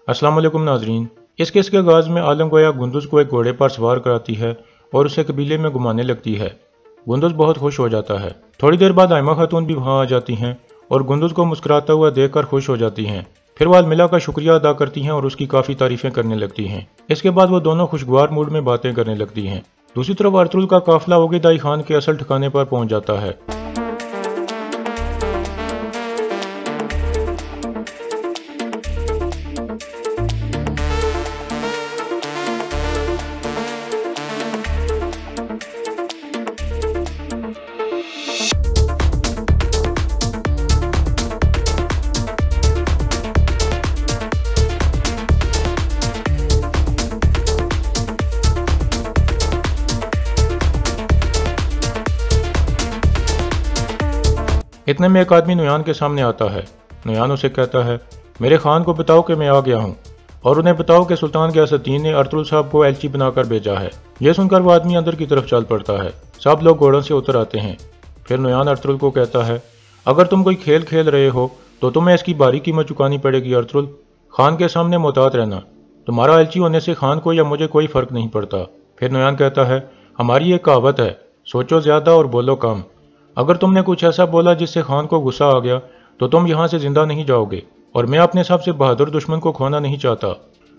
अस्सलाम वालेकुम नाजरीन। इस केस के आगाज़ में आलम गोया गुंदुज को एक घोड़े पर सवार कराती है और उसे कबीले में घुमाने लगती है। गुंदुज बहुत खुश हो जाता है। थोड़ी देर बाद आयमा खातून भी वहाँ आ जाती हैं और गुंदुज को मुस्कुराता हुआ देखकर खुश हो जाती हैं। फिर वो अलमिला का शुक्रिया अदा करती हैं और उसकी काफ़ी तारीफें करने लगती हैं। इसके बाद वो दोनों खुशगवार मूड में बातें करने लगती हैं। दूसरी तरफ अर्तुल का काफिला ओगेदाई खान के असल ठिकाने पर पहुंच जाता है। इतने में एक आदमी नुयान के सामने आता है। नुयान उसे कहता है, मेरे खान को बताओ कि मैं आ गया हूँ और उन्हें बताओ कि सुल्तान गियासुद्दीन ने अर्तुल साहब को एलची बनाकर भेजा है। यह सुनकर वो आदमी अंदर की तरफ चल पड़ता है। सब लोग घोड़ों से उतर आते हैं। फिर नुयान अर्तुल को कहता है, अगर तुम कोई खेल खेल रहे हो तो तुम्हें इसकी भारी कीमत चुकानी पड़ेगी। अर्तुल, खान के सामने मोहतात रहना। तुम्हारा एलची होने से खान को या मुझे कोई फर्क नहीं पड़ता। फिर नुयान कहता है, हमारी एक कहावत है, सोचो ज्यादा और बोलो कम। अगर तुमने कुछ ऐसा बोला जिससे खान को गुस्सा आ गया तो तुम यहाँ से जिंदा नहीं जाओगे और मैं अपने सबसे बहादुर दुश्मन को खोना नहीं चाहता।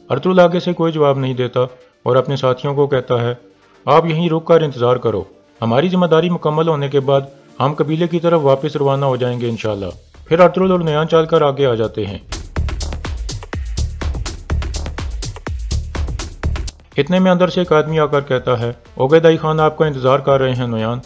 अर्तुल आगे से कोई जवाब नहीं देता और अपने साथियों को कहता है, आप यहीं रुक कर इंतजार करो। हमारी जिम्मेदारी मुकम्मल होने के बाद हम कबीले की तरफ वापस रवाना हो जाएंगे इंशाल्लाह। फिर अर्तुल और नुयान चलकर आगे आ जाते हैं। इतने में अंदर से एक आदमी आकर कहता है, ओगेदाई खान आपका इंतजार कर रहे हैं नुयान।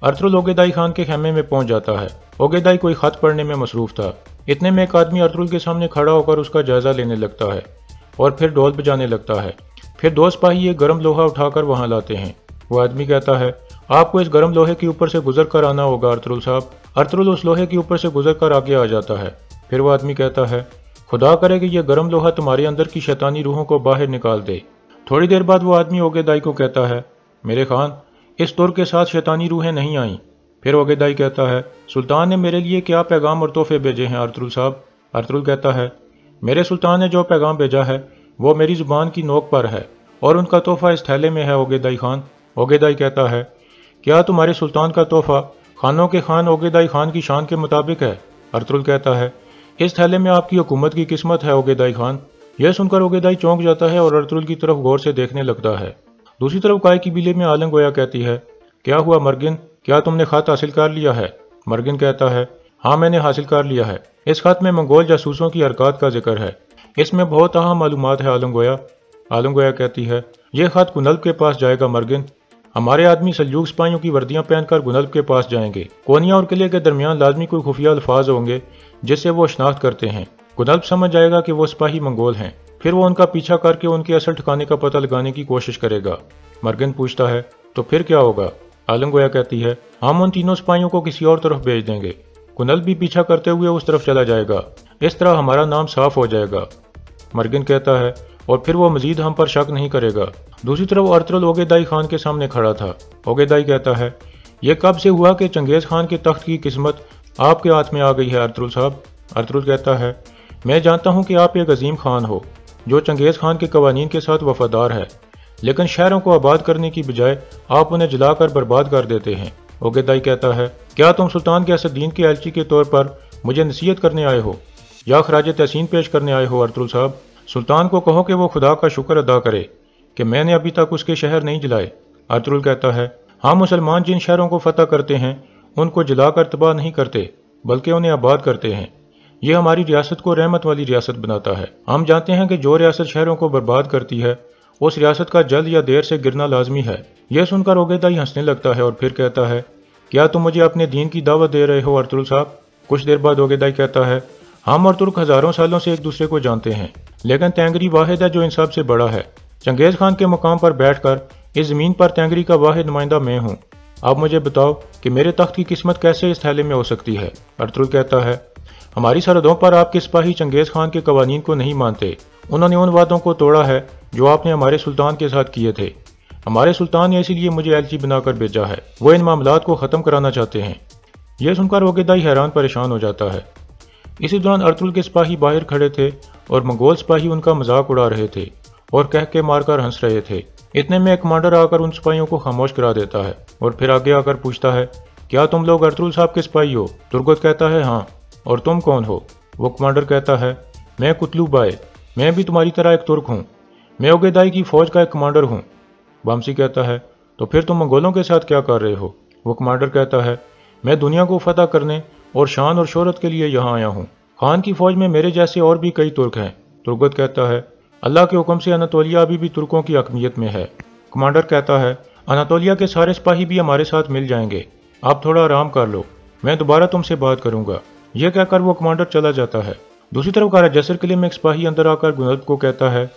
अर्तुल ओगेदाई खान के खेमे में पहुंच जाता है। ओगेदाई कोई खत पढ़ने में मसरूफ था। इतने में एक आदमी अर्तुल के सामने खड़ा होकर उसका जायजा लेने लगता है और फिर ढोल बजाने लगता है। फिर दो सिपाही एक गर्म लोहा उठाकर वहां लाते हैं। वो आदमी कहता है, आपको इस गर्म लोहे के ऊपर से गुजर कर आना होगा अर्तुल साहब। अर्तुल उस लोहे के ऊपर से गुजर कर आगे आ जाता है। फिर वो आदमी कहता है, खुदा करे कि यह गर्म लोहा तुम्हारे अंदर की शैतानी रूहों को बाहर निकाल दे। थोड़ी देर बाद वो आदमी ओगेदाई को कहता है, मेरे खान, इस तुर के साथ शैतानी रूहें नहीं आईं। फिर ओगेदाई कहता है, सुल्तान ने मेरे लिए क्या पैगाम और तोहफे भेजे हैं अर्तुल साहब। अर्तुल कहता है, मेरे सुल्तान ने जो पैगाम भेजा है वो मेरी जुबान की नोक पर है और उनका तोहफा इस थैले में है ओगेदाई खान। ओगेदाई कहता है, क्या तुम्हारे सुल्तान का तोहफा खानों के खान ओगेदाई खान की शान के मुताबिक है। अर्तुल कहता है, इस थैले में आपकी हुकूमत की किस्मत है ओगेदाई खान। यह सुनकर ओगेदाई चौंक जाता है और अर्तुल की तरफ गौर से देखने लगता है। दूसरी तरफ काय की बिले में आलम गोया कहती है, क्या हुआ मर्गिन, क्या तुमने खत हासिल कर लिया है। मर्गिन कहता है, हाँ मैंने हासिल कर लिया है। इस खत में मंगोल जासूसों की हरकत का जिक्र है। इसमें बहुत अहम मालूमात है आलम गोया। आलम गोया कहती है, यह खत गुनल्ब के पास जाएगा मर्गिन। हमारे आदमी सल्जूक सिपाहियों की वर्दियां पहनकर गुनल्ब के पास जाएंगे। कोनिया और किले के दरमियान लाजमी कोई खुफिया अल्फाज होंगे जिससे वो शनाख्त करते हैं। गुनल्ब समझ जाएगा कि वो सिपाही मंगोल हैं। फिर वो उनका पीछा करके उनके असल ठिकाने का पता लगाने की कोशिश करेगा। मर्गिन पूछता है, तो फिर क्या होगा। आलम गोया कहती है, हम उन तीनों सिपाहियों को किसी और तरफ भेज देंगे। गुनल्ब भी पीछा करते हुए उस तरफ चला जाएगा। इस तरह हमारा नाम साफ हो जाएगा। मर्गिन कहता है, और फिर वो मजीद हम पर शक नहीं करेगा। दूसरी तरफ अर्तुल ओगेदाई खान के सामने खड़ा था। ओगेदाई कहता है, यह कब से हुआ कि चंगेज खान के तख्त की किस्मत आपके हाथ में आ गई है अर्तुल साहब। अर्तुल कहता है, मैं जानता हूँ कि आप एक अजीम खान हो जो चंगेज खान के कवानीन के साथ वफादार है, लेकिन शहरों को आबाद करने की बजाय आप उन्हें जलाकर बर्बाद कर देते हैं। ओगेदाई कहता है, क्या तुम सुल्तान गियासुद्दीन के एलची के तौर पर मुझे नसीहत करने आए हो या खराज तहसीन पेश करने आए हो। अर्तुल साहब, सुल्तान को कहो कि वो खुदा का शुक्र अदा करे कि मैंने अभी तक उसके शहर नहीं जलाए। अर्तुल कहता है, हम मुसलमान जिन शहरों को फतह करते हैं उनको जलाकर तबाह नहीं करते बल्कि उन्हें आबाद करते हैं। ये हमारी रियासत को रहमत वाली रियासत बनाता है। हम जानते हैं कि जो रियासत शहरों को बर्बाद करती है उस रियासत का जल्द या देर से गिरना लाजमी है। यह सुनकर ओगेदाई हंसने लगता है और फिर कहता है, क्या तुम मुझे अपने दीन की दावत दे रहे हो अर्तुल साहब। कुछ देर बाद ओगेदाई कहता है, हम और तुर्क हजारों सालों से एक दूसरे को जानते हैं, लेकिन तेंगरी वाहिद है जो इन सब से बड़ा है। चंगेज खान के मुकाम पर बैठकर इस जमीन पर तेंगरी का वाहिद नुमाइंदा मैं हूँ। अब मुझे बताओ कि मेरे तख्त की किस्मत कैसे इस थैले में हो सकती है। अर्तुल कहता है, हमारी सरहदों पर आपके सिपाही चंगेज खान के कवानीन को नहीं मानते। उन्होंने उन वादों को तोड़ा है जो आपने हमारे सुल्तान के साथ किए थे। हमारे सुल्तान ने इसीलिए मुझे एलची बनाकर भेजा है, वो इन मामलात को ख़त्म कराना चाहते हैं। यह सुनकर ओगेदाई हैरान परेशान हो जाता है। इसी दौरान अर्तुगरुल के सिपाही बाहर खड़े थे और मंगोल सिपाही उनका मजाक उड़ा रहे थे और कह के मारकर हंस रहे थे। इतने में एक कमांडर आकर उन सिपाहियों को खामोश करा देता है और फिर आगे आकर पूछता है, क्या तुम लोग अर्तुगरुल साहब के सिपाही हो? तुर्गत कहता है, हाँ। और तुम कौन हो? वो कमांडर कहता है, मैं कुतलू बाय, मैं भी तुम्हारी तरह एक तुर्क हूँ, मैं ओगेदाई की फौज का एक कमांडर हूँ। वामसी कहता है, तो फिर तुम मंगोलों के साथ क्या कर रहे हो? वो कमांडर कहता है, मैं दुनिया को फतह करने और शान और शोहरत के लिए यहाँ आया हूँ। खान की फौज में मेरे जैसे और भी कई तुर्क हैं। तुर्गत कहता है, अल्लाह के हुक्म से अनातोलिया अभी भी तुर्कों की हकमियत में है। कमांडर कहता है, अनातोलिया के सारे सिपाही भी हमारे साथ मिल जाएंगे, आप थोड़ा आराम कर लो, मैं दोबारा तुमसे बात करूंगा। यह कहकर वो कमांडर चला जाता है। दूसरी तरफ कारा जसर किले में एक सिपाही अंदर आकर गुनल्ब को कहता है,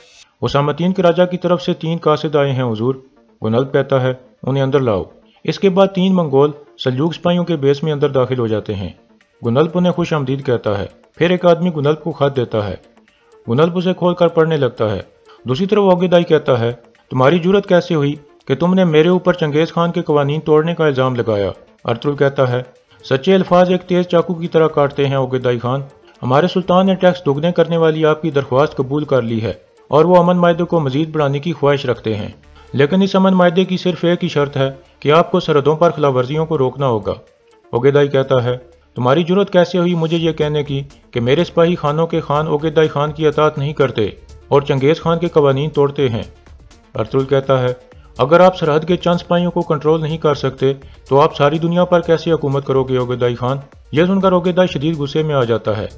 उसामतीन के राजा की तरफ से 3 कासिद आए हैं हुजूर। गुनल्ब कहता है, उन्हें अंदर लाओ। इसके बाद 3 मंगोल सल्जूक सिपाहियों के बेस में अंदर दाखिल हो जाते हैं। गुनल्ब उन्हें खुश आमदीद कहता है। फिर एक आदमी गुनल्ब को खत देता है। गुनल्ब उसे खोलकर पढ़ने लगता है। दूसरी तरफ ओगेदाई कहता है, तुम्हारी जुर्रत कैसे हुई कि तुमने मेरे ऊपर चंगेज खान के कवानीन तोड़ने का इल्जाम लगाया? अर्तुगरुल कहता है, सच्चे अल्फाज एक तेज चाकू की तरह काटते हैं ओगेदाई खान। हमारे सुल्तान ने टैक्स दोगुने करने वाली आपकी दरख्वास्त कबूल कर ली है और वो अमन मायदे को मजीद बढ़ाने की ख्वाहिश रखते हैं, लेकिन इस अमन मायदे की सिर्फ एक ही शर्त है कि आपको सरहदों पर खिलाफवर्जियों को रोकना होगा। ओगेदाई कहता है, तुम्हारी जुर्रत कैसे हुई मुझे ये कहने की कि मेरे सिपाही खानों के खान ओगेदाई खान की अतात नहीं करते और चंगेज खान के कवानीन तोड़ते हैं? अर्तुगरुल कहता है, अगर आप सरहद के चंद सिपाहियों को कंट्रोल नहीं कर सकते तो आप सारी दुनिया पर कैसे हुकूमत करोगे ओगेदाई खान? यह सुनकर ओगेदाई शदीद गुस्से में आ जाता है।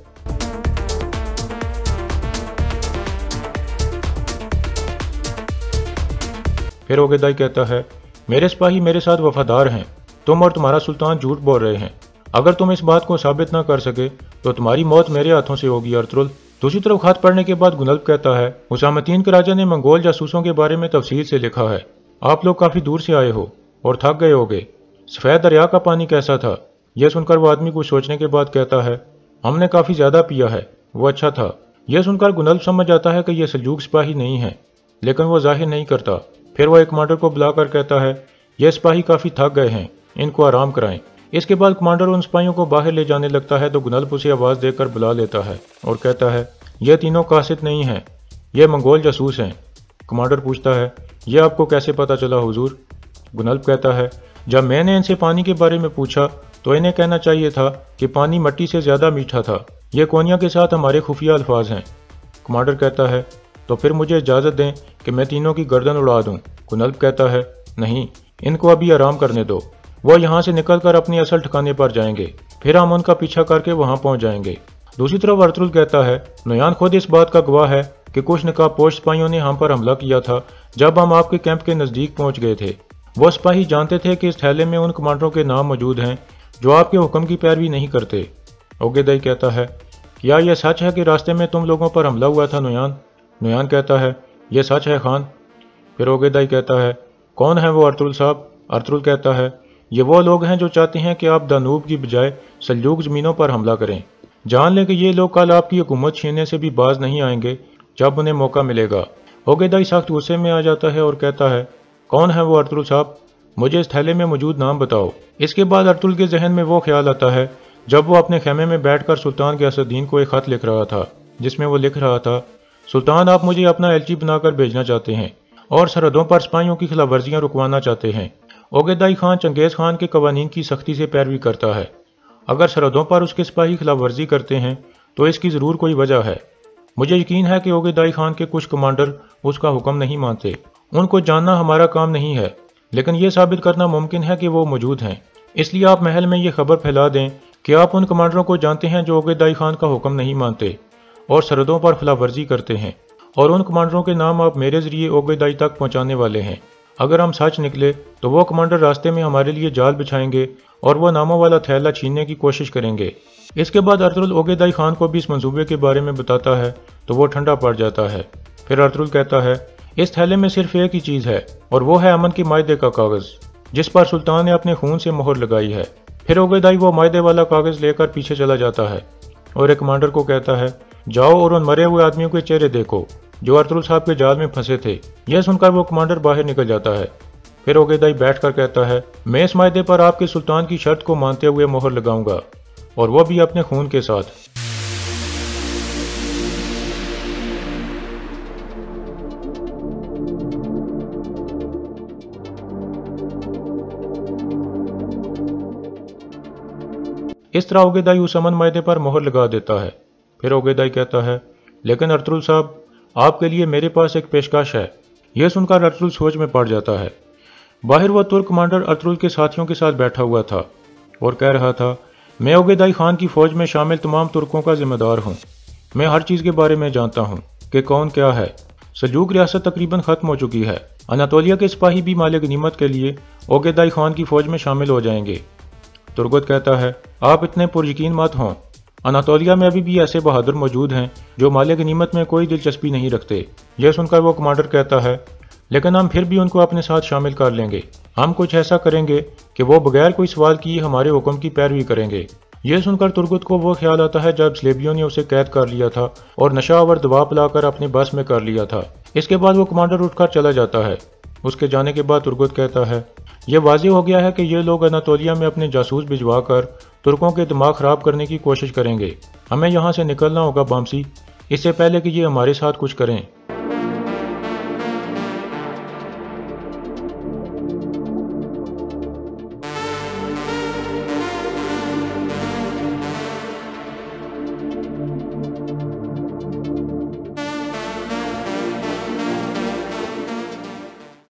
फिर ओगेदाई कहता है, मेरे सिपाही मेरे साथ वफादार हैं, तुम और तुम्हारा सुल्तान झूठ बोल रहे हैं। अगर तुम इस बात को साबित न कर सके तो तुम्हारी मौत मेरे हाथों से होगी अर्तुगरुल। दूसरी तरफ खत पढ़ने के बाद गुनल्ब कहता है, उसामतीन के राजा ने मंगोल जासूसों के बारे में तफसील से लिखा है। आप लोग काफी दूर से आए हो और थक गए होगे। सफेद दरिया का पानी कैसा था? यह सुनकर वो आदमी कुछ सोचने के बाद कहता है, हमने काफी ज्यादा पिया है, वो अच्छा था। यह सुनकर गुनल्ब समझ जाता है कि यह सल्जूक सिपाही नहीं है, लेकिन वो जाहिर नहीं करता। फिर वो एक कमांडर को बुलाकर कहता है, यह सिपाही काफी थक गए हैं, इनको आराम कराएं। इसके बाद कमांडर उन सिपाहियों को बाहर ले जाने लगता है तो गुनल्ब उसे आवाज देकर बुला लेता है और कहता है, यह तीनों कासिद नहीं हैं, यह मंगोल जासूस हैं। कमांडर पूछता है, यह आपको कैसे पता चला हुजूर? गुनल्ब कहता है, जब मैंने इनसे पानी के बारे में पूछा तो इन्हें कहना चाहिए था कि पानी मिट्टी से ज्यादा मीठा था। यह कोनिया के साथ हमारे खुफिया अल्फाज हैं। कमांडर कहता है, तो फिर मुझे इजाजत दें कि मैं तीनों की गर्दन उड़ा दूं। गुनल्ब कहता है, नहीं, इनको अभी आराम करने दो, वो यहाँ से निकलकर अपने असल ठिकाने पर जाएंगे, फिर हम उनका पीछा करके वहाँ पहुँच जाएंगे। दूसरी तरफ अर्तुगरुल कहता है, नोयान खुद इस बात का गवाह है कि कुछ नकाबपोश सिपाहियों ने हम पर हमला किया था जब हम आपके कैंप के नजदीक पहुंच गए थे। वो सिपाही जानते थे कि इस थैले में उन कमांडरों के नाम मौजूद हैं जो आपके हुक्म की पैरवी नहीं करते। ओगेदाई कहता है, क्या यह सच है कि रास्ते में तुम लोगों पर हमला हुआ था नोयान? नोयान कहता है, यह सच है खान। फिर ओगेदाई कहता है, कौन है वो अर्तुगरुल साहब? अर्तुगरुल कहता है, ये वो लोग हैं जो चाहते हैं कि आप दानूब की बजाय सल्जूक जमीनों पर हमला करें। जान लें कि ये लोग कल आपकी हुकूमत छीनने से भी बाज नहीं आएंगे जब उन्हें मौका मिलेगा। ओगेदाई सख्त गुस्से में आ जाता है और कहता है, कौन है वो अर्तुगरुल साहब? मुझे इस थैले में मौजूद नाम बताओ। इसके बाद अर्तुगरुल के जहन में वो ख्याल आता है जब वो अपने खेमे में बैठकर सुल्तान गयासुद्दीन को एक खत लिख रहा था, जिसमें वो लिख रहा था, सुल्तान आप मुझे अपना एलची बनाकर भेजना चाहते हैं और सरहदों पर सिपाहियों की खिलाफवर्जियां रुकवाना चाहते हैं। ओगेदाई खान चंगेज खान के कवानीन की सख्ती से पैरवी करता है। अगर सरहदों पर उसके सिपाही खिलाफवर्जी करते हैं तो इसकी ज़रूर कोई वजह है। मुझे यकीन है कि ओगेदाई खान के कुछ कमांडर उसका हुक्म नहीं मानते। उनको जानना हमारा काम नहीं है, लेकिन यह साबित करना मुमकिन है कि वो मौजूद हैं। इसलिए आप महल में ये खबर फैला दें कि आप उन कमांडरों को जानते हैं जो ओगेदाई खान का हुक्म नहीं मानते और सरहदों पर खिलाफवर्जी करते हैं, और उन कमांडरों के नाम आप मेरे जरिए ओगेदाई तक पहुंचाने वाले हैं। अगर हम सच निकले तो वो कमांडर रास्ते में हमारे लिए जाल बिछाएंगे और वो नामों वाला थैला छीनने की कोशिश करेंगे। इसके बाद अर्तुगरुल ओगेदाई खान को भी इस मंसूबे के बारे में बताता है तो वो ठंडा पड़ जाता है। फिर अर्तुगरुल कहता है, इस थैले में सिर्फ एक ही चीज़ है और वो है अमन के मायदे का कागज़ जिस पर सुल्तान ने अपने खून से मोहर लगाई है। फिर ओगेदाई वो मायदे वाला कागज़ लेकर पीछे चला जाता है और एक कमांडर को कहता है, जाओ और उन मरे हुए आदमियों के चेहरे देखो। जो अर्तुल साहब के जाल में फंसे थे। यह सुनकर वो कमांडर बाहर निकल जाता है। फिर ओगेदाई बैठकर कहता है, मैं इस मायदे पर आपके सुल्तान की शर्त को मानते हुए मोहर लगाऊंगा, और वो भी अपने खून के साथ। इस तरह ओगेदाई उस अमन मायदे पर मोहर लगा देता है। फिर ओगेदाई कहता है, लेकिन अर्तुल साहब, आपके लिए मेरे पास एक पेशकश है। यह सुनकर अर्तुल सोच में पड़ जाता है। बाहर वो तुर्क कमांडर अर्तुल के साथियों के साथ बैठा हुआ था और कह रहा था, मैं ओगेदाई खान की फौज में शामिल तमाम तुर्कों का जिम्मेदार हूँ। मैं हर चीज़ के बारे में जानता हूँ कि कौन क्या है। सल्जूक रियासत तकरीबन ख़त्म हो चुकी है। अनातोलिया के सिपाही भी माले गनीमत के लिए ओगेदाई खान की फौज में शामिल हो जाएंगे। तुर्गत कहता है, आप इतने पुरयकीन मत हों। अनातोलिया में अभी भी ऐसे बहादुर मौजूद हैं जो माले गनीमत में कोई दिलचस्पी नहीं रखते। यह सुनकर वो कमांडर कहता है, लेकिन हम फिर भी उनको अपने साथ शामिल कर लेंगे। हम कुछ ऐसा करेंगे कि वो बगैर कोई सवाल किए हमारे हुक्म की पैरवी करेंगे। यह सुनकर तुर्गत को वो ख्याल आता है जब स्लेबियों ने उसे कैद कर लिया था और नशा और दवा पिलाकर अपने बस में कर लिया था। इसके बाद वो कमांडर उठकर चला जाता है। उसके जाने के बाद तुर्गत कहता है, यह वाज़ेह हो गया है कि ये लोग अनातोलिया में अपने जासूस भिजवा कर तुर्कों के दिमाग खराब करने की कोशिश करेंगे। हमें यहाँ से निकलना होगा बामसी, इससे पहले कि ये हमारे साथ कुछ करें।